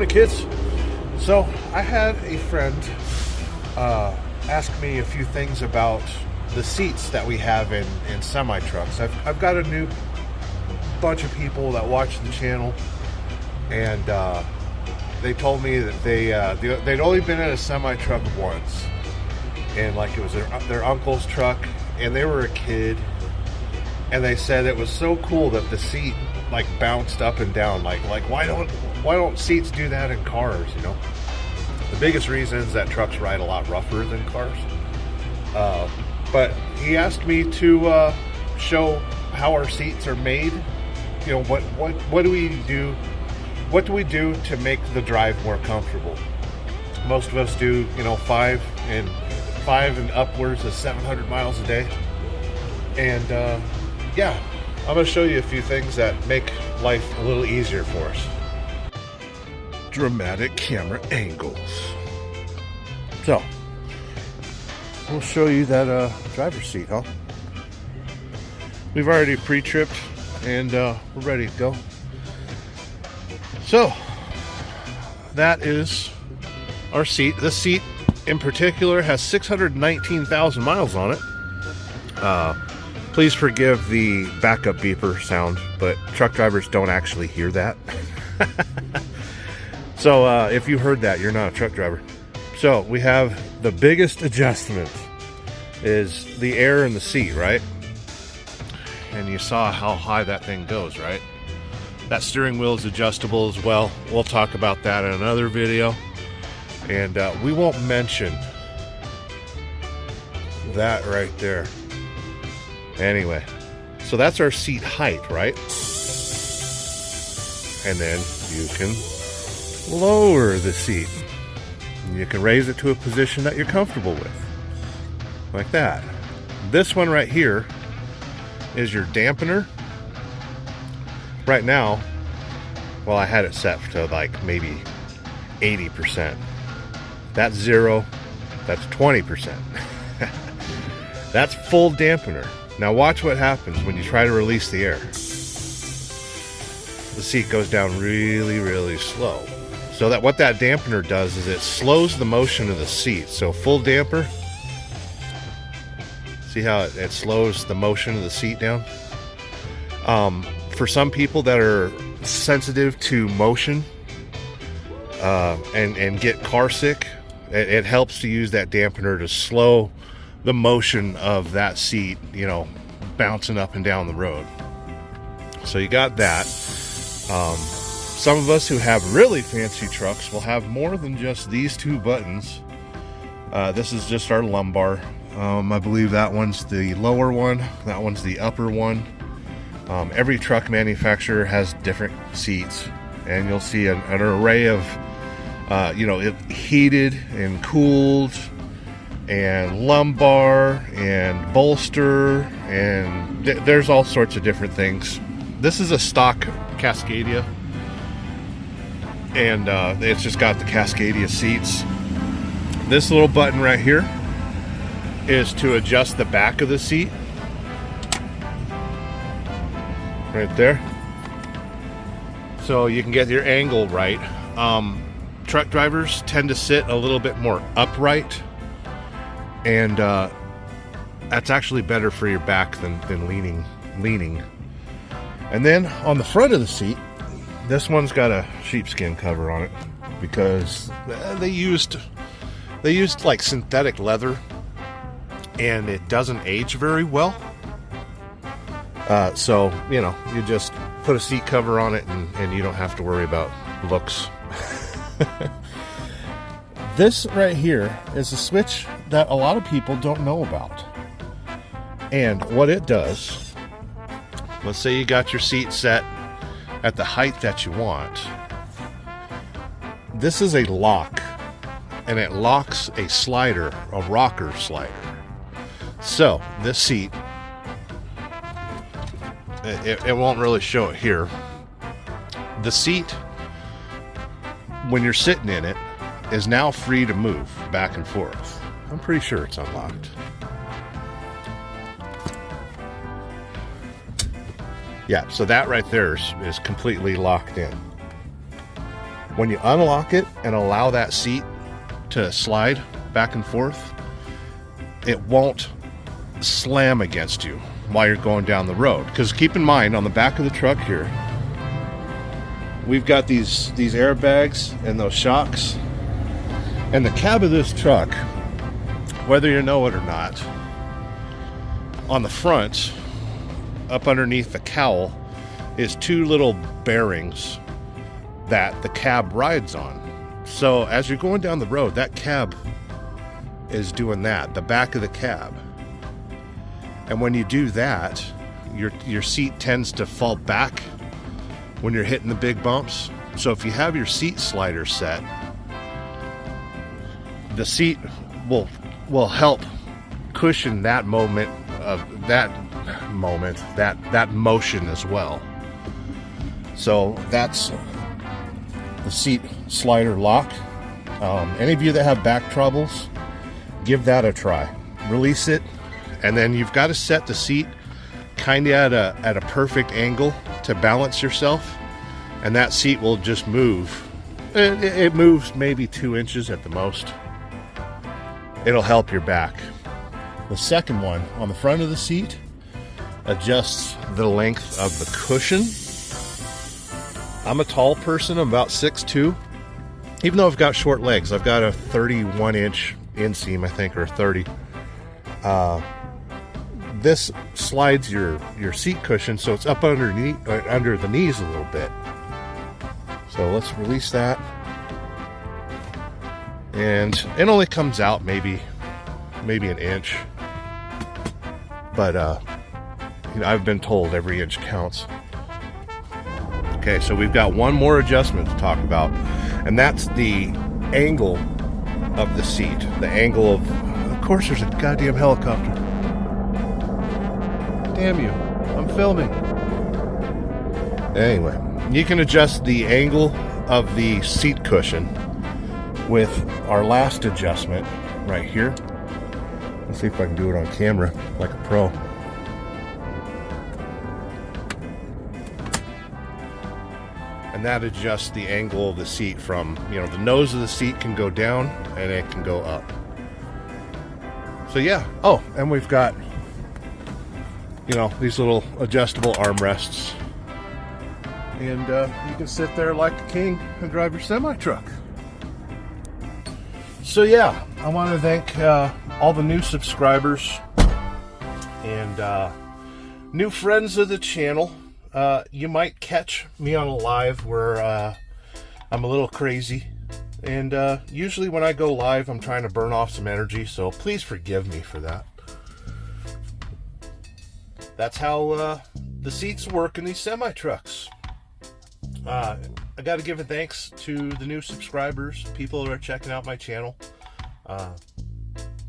Morning, kids. So I had a friend ask me a few things about the seats that we have in semi trucks. I've got a new bunch of people that watch the channel, and they told me that they'd only been in a semi truck once, and like it was their uncle's truck, and they were a kid, and they said it was so cool that the seat like bounced up and down. Like why don't seats do that in cars? You know, the biggest reason is that trucks ride a lot rougher than cars. But he asked me to show how our seats are made. You know, what do we do? What do we do to make the drive more comfortable? Most of us do, you know, 5 and upwards of 700 miles a day. And yeah, I'm going to show you a few things that make life a little easier for us. Dramatic camera angles. So, we'll show you that driver's seat, huh? We've already pre-tripped and we're ready to go. So, that is our seat. This seat in particular has 619,000 miles on it. Please forgive the backup beeper sound, but truck drivers don't actually hear that. So if you heard that, you're not a truck driver. So we have the biggest adjustment is the air in the seat, right? And you saw how high that thing goes, right? That steering wheel is adjustable as well. We'll talk about that in another video. And we won't mention that right there. Anyway, so that's our seat height, right? And then you can lower the seat. You can raise it to a position that you're comfortable with. Like that. This one right here is your dampener. Right now, well, I had it set to like maybe 80%. That's 0. That's 20%. That's full dampener. Now watch what happens when you try to release the air. The seat goes down really, really slow. So that what that dampener does is it slows the motion of the seat. So full damper, see how it slows the motion of the seat down? For some people that are sensitive to motion and get car sick, it helps to use that dampener to slow the motion of that seat, you know, bouncing up and down the road. So you got that. Some of us who have really fancy trucks will have more than just these two buttons. This is just our lumbar. I believe that one's the lower one, that one's the upper one. Every truck manufacturer has different seats, and you'll see an array of you know, heated and cooled and lumbar and bolster, and there's all sorts of different things. This is a stock Cascadia, and it's just got the Cascadia seats. This little button right here is to adjust the back of the seat. Right there. So you can get your angle right. Truck drivers tend to sit a little bit more upright, and that's actually better for your back than leaning. And then on the front of the seat, this one's got a sheepskin cover on it because they used like synthetic leather, and it doesn't age very well. So, you know, you just put a seat cover on it and you don't have to worry about looks. This right here is a switch that a lot of people don't know about. And what it does, let's say you got your seat set at the height that you want. This is a lock, and it locks a slider, a rocker slider. So this seat, it won't really show it here. The seat, when you're sitting in it, is now free to move back and forth. I'm pretty sure it's unlocked. Yeah, so that right there is completely locked in. When you unlock it and allow that seat to slide back and forth, it won't slam against you while you're going down the road. Because keep in mind, on the back of the truck here, we've got these airbags and those shocks. And the cab of this truck, whether you know it or not, on the front, up underneath the cowl, is two little bearings that the cab rides on. So as you're going down the road, that cab is doing that, the back of the cab. And when you do that, your seat tends to fall back when you're hitting the big bumps. So if you have your seat slider set, the seat will help cushion that that motion as well. So that's the seat slider lock. Any of you that have back troubles, give that a try. Release it, and then you've got to set the seat kind of at a perfect angle to balance yourself, and that seat will just move. It moves maybe 2 inches at the most. It'll help your back. The second one on the front of the seat adjusts the length of the cushion. I'm a tall person, I'm about 6'2". Even though I've got short legs, I've got a 31-inch inseam, I think, or 30. This slides your seat cushion so it's up under the knees a little bit. So let's release that. And it only comes out maybe an inch. But I've been told every inch counts. Okay, so we've got one more adjustment to talk about, and that's the angle of the seat. The angle of course, there's a goddamn helicopter. Damn you, I'm filming. Anyway, you can adjust the angle of the seat cushion with our last adjustment right here. Let's see if I can do it on camera like a pro. And that adjusts the angle of the seat from, the nose of the seat can go down and it can go up. So yeah. Oh, and we've got, these little adjustable armrests. And you can sit there like a king and drive your semi-truck. So yeah, I want to thank all the new subscribers and new friends of the channel. You might catch me on a live where I'm a little crazy, and usually when I go live I'm trying to burn off some energy, so please forgive me for that. That's how the seats work in these semi-trucks. I got to give a thanks to the new subscribers, people that are checking out my channel.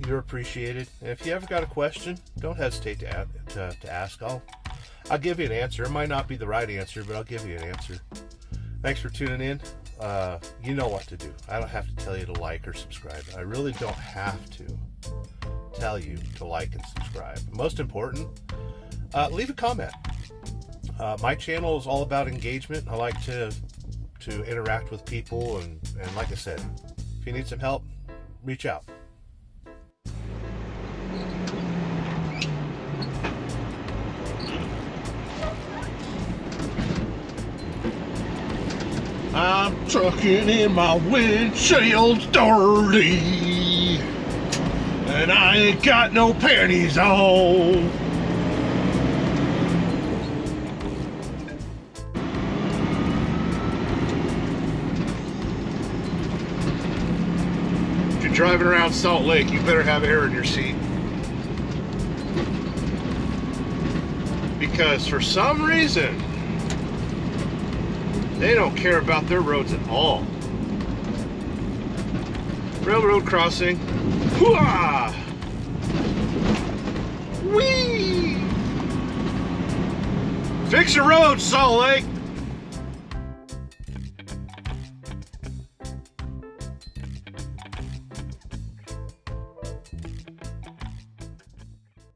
You're appreciated. And if you ever got a question, don't hesitate to ask. I'll give you an answer. It might not be the right answer, but I'll give you an answer. Thanks for tuning in. You know what to do. I don't have to tell you to like or subscribe. I really don't have to tell you to like and subscribe. Most important, leave a comment. My channel is all about engagement. I like to interact with people, and like I said, if you need some help, reach out. I'm trucking in my windshield's dirty, and I ain't got no panties on. If you're driving around Salt Lake, you better have air in your seat. Because for some reason, they don't care about their roads at all. Railroad crossing. Hoo-ah! Whee! Fix your roads, Salt Lake!